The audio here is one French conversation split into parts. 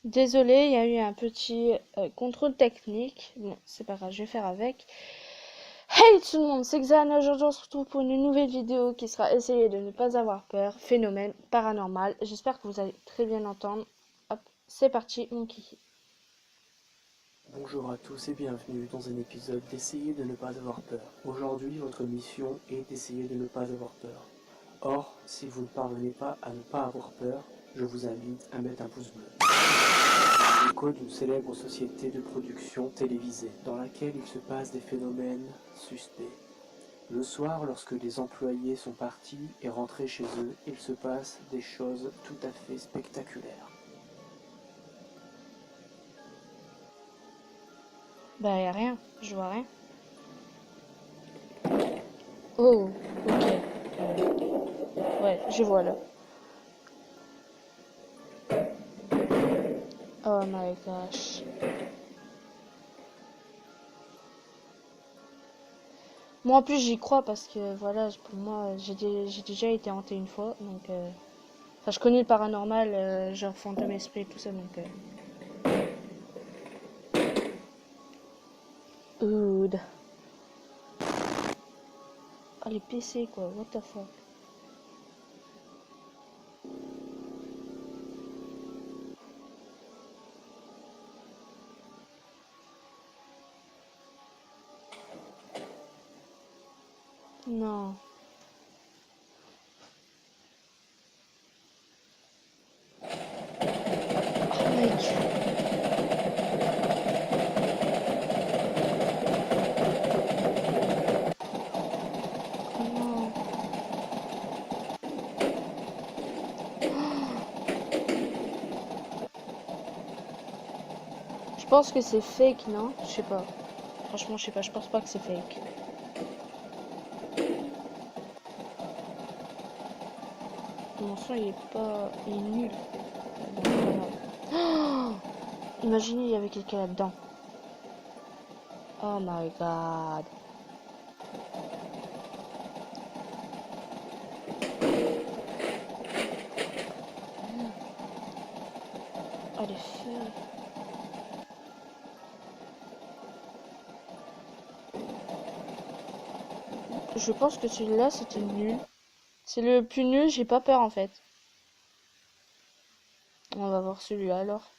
Désolée, il y a eu un petit contrôle technique. Bon, c'est pas grave, je vais faire avec. Hey tout le monde, c'est Xan. Aujourd'hui, on se retrouve pour une nouvelle vidéo qui sera essayer de ne pas avoir peur, phénomène paranormal. J'espère que vous allez très bien entendre. Hop, c'est parti, mon kiki. Bonjour à tous et bienvenue dans un épisode d'Essayer de ne pas avoir peur. Aujourd'hui, votre mission est d'essayer de ne pas avoir peur. Or, si vous ne parvenez pas à ne pas avoir peur, je vous invite à mettre un pouce bleu. L'écho d'une célèbre société de production télévisée, dans laquelle il se passe des phénomènes suspects. Le soir, lorsque les employés sont partis et rentrés chez eux, il se passe des choses tout à fait spectaculaires. Bah, y a rien, je vois rien. Oh, ok. Ouais, je vois là. Oh my gosh. Moi en plus j'y crois parce que voilà, pour moi j'ai déjà été hantée une fois, donc enfin je connais le paranormal, genre fantôme esprit tout ça, donc Oud. Oh les PC quoi, what the fuck. Non. Oh mec. Non. Je pense que c'est fake, non? Je sais pas. Franchement je sais pas, je pense pas que c'est fake. Mon son il est pas. Il est nul. Bon, c'est pas grave. Imaginez il y avait quelqu'un là-dedans. Oh my god. Oh les feux. Je pense que celui-là c'était nul. C'est le plus nul, j'ai pas peur en fait. On va voir celui-là alors.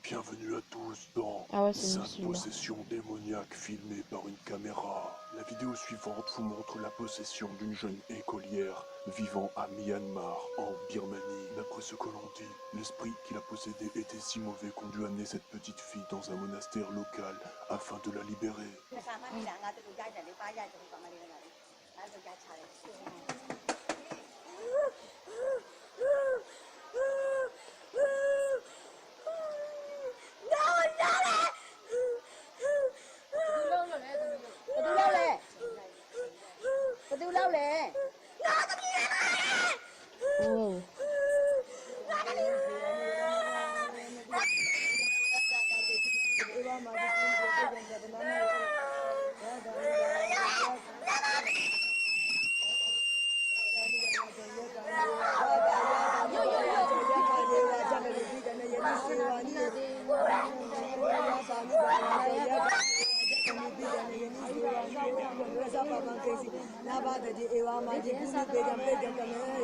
Bienvenue à tous dans Ah ouais, c'est nul Sainte celui-là. possession démoniaque filmée par une caméra. La vidéo suivante vous montre la possession d'une jeune écolière vivant à Myanmar, en Birmanie. D'après ce que l'on dit, l'esprit qui la possédait était si mauvais qu'on dut amener cette petite fille dans un monastère local afin de la libérer. Wow.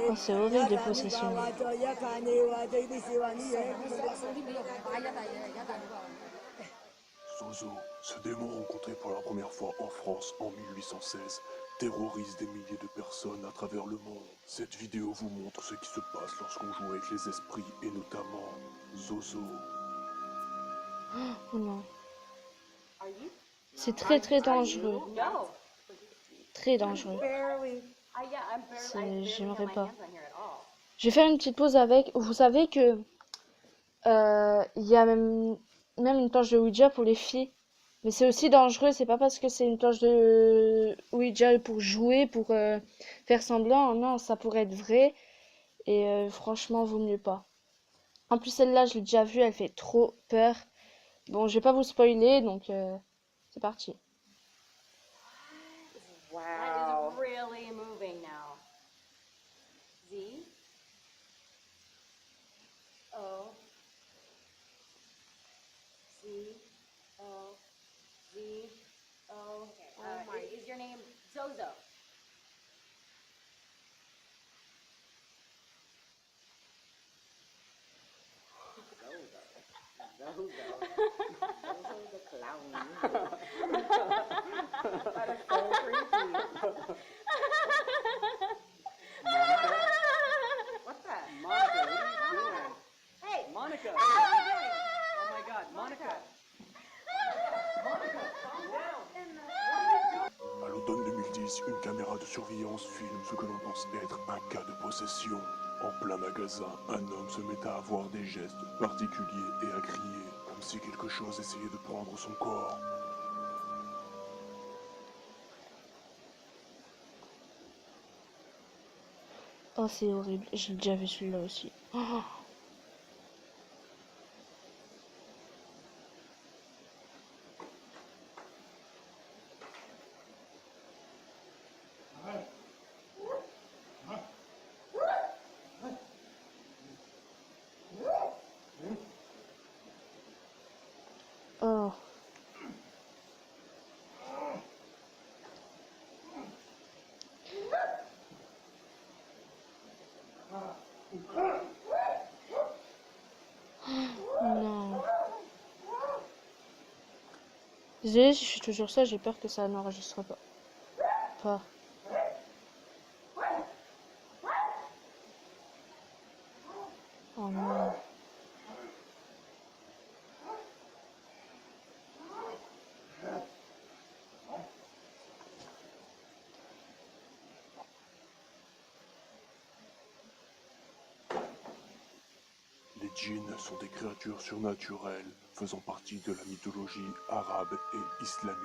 Oh, c'est horrible des possessions. Zozo, ce démon rencontré pour la première fois en France en 1816, terrorise des milliers de personnes à travers le monde. Cette vidéo vous montre ce qui se passe lorsqu'on joue avec les esprits et notamment Zozo. Oh non. C'est très très dangereux. Très dangereux. J'aimerais pas. Je vais faire une petite pause avec. Vous savez que il y a même une planche de Ouija pour les filles. Mais c'est aussi dangereux. C'est pas parce que c'est une planche de Ouija pour jouer, pour faire semblant. Non, ça pourrait être vrai. Et franchement, vaut mieux pas. En plus, celle-là, je l'ai déjà vue. Elle fait trop peur. Bon, je vais pas vous spoiler, donc c'est parti. Wow. That is really moving now. Z. O. Z. O. Z. O. Okay. Is your name Zozo? Zozo the clown. That is so creepy. What's that? Monica, what are you doing? Hey! Monica! What are you doing? Oh my god, Monica! Monica, calm down! À l'automne 2010, une caméra de surveillance filme ce que l'on pense être un cas de possession. En plein magasin, un homme se met à avoir des gestes particuliers et à crier, comme si quelque chose essayait de prendre son corps. Oh, c'est horrible. J'ai déjà vu celui-là aussi. Oh. Oh. Non. Désolée si je suis toujours ça, j'ai peur que ça n'enregistre pas. Pas. Oh non. Les djinns sont des créatures surnaturelles faisant partie de la mythologie arabe et islamique.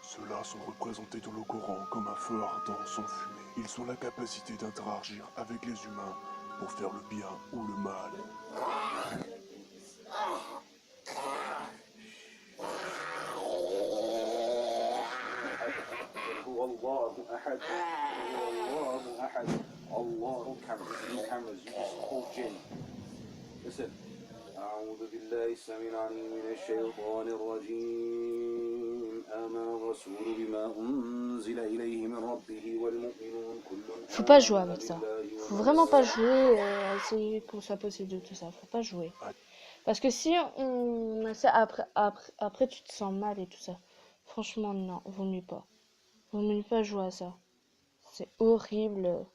Ceux-là sont représentés dans le Coran comme un feu ardent sans fumée. Ils ont la capacité d'interagir avec les humains pour faire le bien ou le mal. Listen. أعوذ بالله السميع العليم من الشيطان الرجيم آمن الرسول بما أنزل إليه من ربه والمؤمنون كل Faut pas jouer avec ça. Faut vraiment pas jouer, essayer qu'on soit possible de tout ça. Faut pas jouer. Parce que si on essaie après tu te sens mal et tout ça. Franchement, non, vaut mieux pas. Vaut mieux pas jouer à ça. C'est horrible.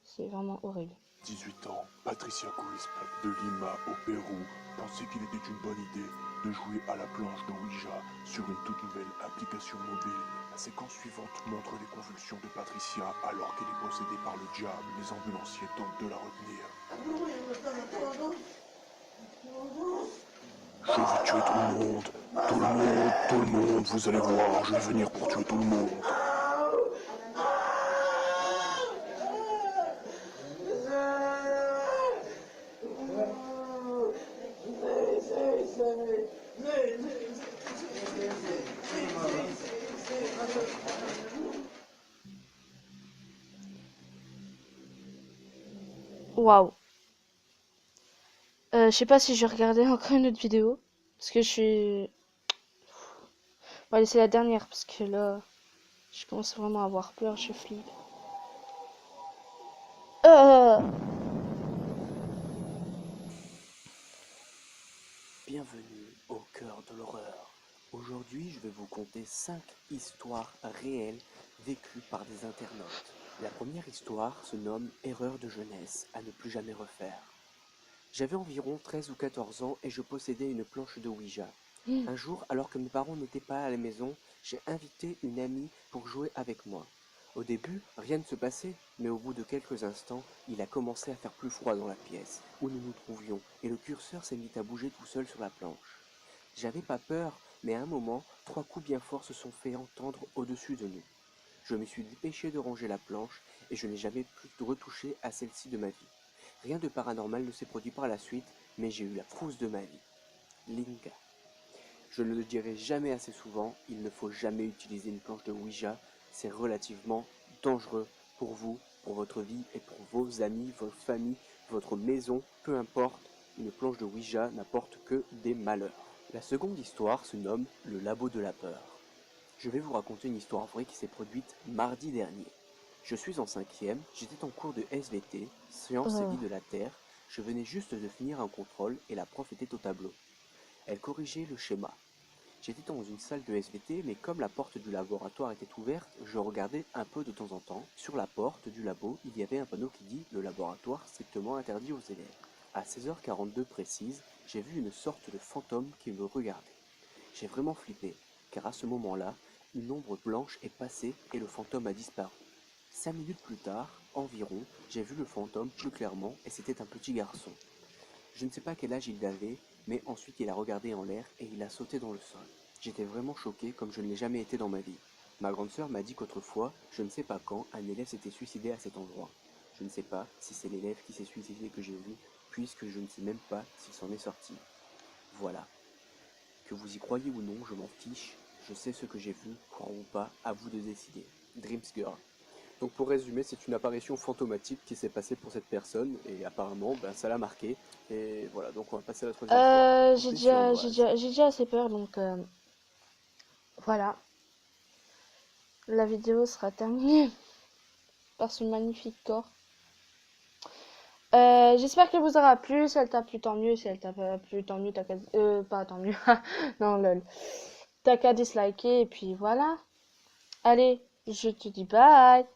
C'est vraiment horrible. 18 ans, Patricia Crisp de Lima au Pérou pensait qu'il était une bonne idée de jouer à la planche de Ouija sur une toute nouvelle application mobile. La séquence suivante montre les convulsions de Patricia alors qu'elle est possédée par le diable. Les ambulanciers tentent de la retenir. Je vais tuer tout le monde. Tout le monde, vous allez voir, je vais venir pour tuer tout le monde. Waouh. Je sais pas si je vais regarder encore une autre vidéo. Parce que je suis... On va laisser la dernière parce que là, je commence vraiment à avoir peur, je flippe. Bienvenue au cœur de l'horreur. Aujourd'hui, je vais vous conter 5 histoires réelles vécues par des internautes. La première histoire se nomme « Erreur de jeunesse à ne plus jamais refaire ». J'avais environ 13 ou 14 ans et je possédais une planche de Ouija. Un jour, alors que mes parents n'étaient pas à la maison, j'ai invité une amie pour jouer avec moi. Au début, rien ne se passait, mais au bout de quelques instants, il a commencé à faire plus froid dans la pièce où nous nous trouvions et le curseur s'est mis à bouger tout seul sur la planche. J'avais pas peur, mais à un moment, 3 coups bien forts se sont fait entendre au-dessus de nous. Je me suis dépêché de ranger la planche et je n'ai jamais plus retouché à celle-ci de ma vie. Rien de paranormal ne s'est produit par la suite, mais j'ai eu la frousse de ma vie. Linka. Je ne le dirai jamais assez souvent, il ne faut jamais utiliser une planche de Ouija c'est relativement dangereux pour vous, pour votre vie et pour vos amis, votre famille, votre maison, peu importe, une planche de Ouija n'apporte que des malheurs. La seconde histoire se nomme Le Labo de la Peur. Je vais vous raconter une histoire vraie qui s'est produite mardi dernier. Je suis en 5e, j'étais en cours de SVT, Sciences et Vie de la Terre, je venais juste de finir un contrôle et la prof était au tableau. Elle corrigeait le schéma. J'étais dans une salle de SVT, mais comme la porte du laboratoire était ouverte, je regardais un peu de temps en temps. Sur la porte du labo, il y avait un panneau qui dit « Le laboratoire strictement interdit aux élèves ». À 16h42 précise, j'ai vu une sorte de fantôme qui me regardait. J'ai vraiment flippé, car à ce moment-là, une ombre blanche est passée et le fantôme a disparu. 5 minutes plus tard, environ, j'ai vu le fantôme plus clairement et c'était un petit garçon. Je ne sais pas quel âge il avait, mais ensuite il a regardé en l'air et il a sauté dans le sol. J'étais vraiment choqué comme je ne l'ai jamais été dans ma vie. Ma grande sœur m'a dit qu'autrefois, je ne sais pas quand, un élève s'était suicidé à cet endroit. Je ne sais pas si c'est l'élève qui s'est suicidé que j'ai vu, puisque je ne sais même pas s'il s'en est sorti. Voilà. Que vous y croyez ou non, je m'en fiche. Je sais ce que j'ai vu, croire ou pas, à vous de décider. Dreams Girl. Donc pour résumer, c'est une apparition fantomatique qui s'est passée pour cette personne et apparemment ça l'a marqué. Et voilà, donc on va passer à la troisième histoire. J'ai déjà assez peur, donc voilà. La vidéo sera terminée par ce magnifique corps. J'espère qu'elle vous aura plu. Si elle t'a plu, tant mieux. Si elle t'a pas plu, tant mieux. T'as qu'à... pas tant mieux. Non, lol. T'as qu'à disliker et puis voilà. Allez, je te dis bye.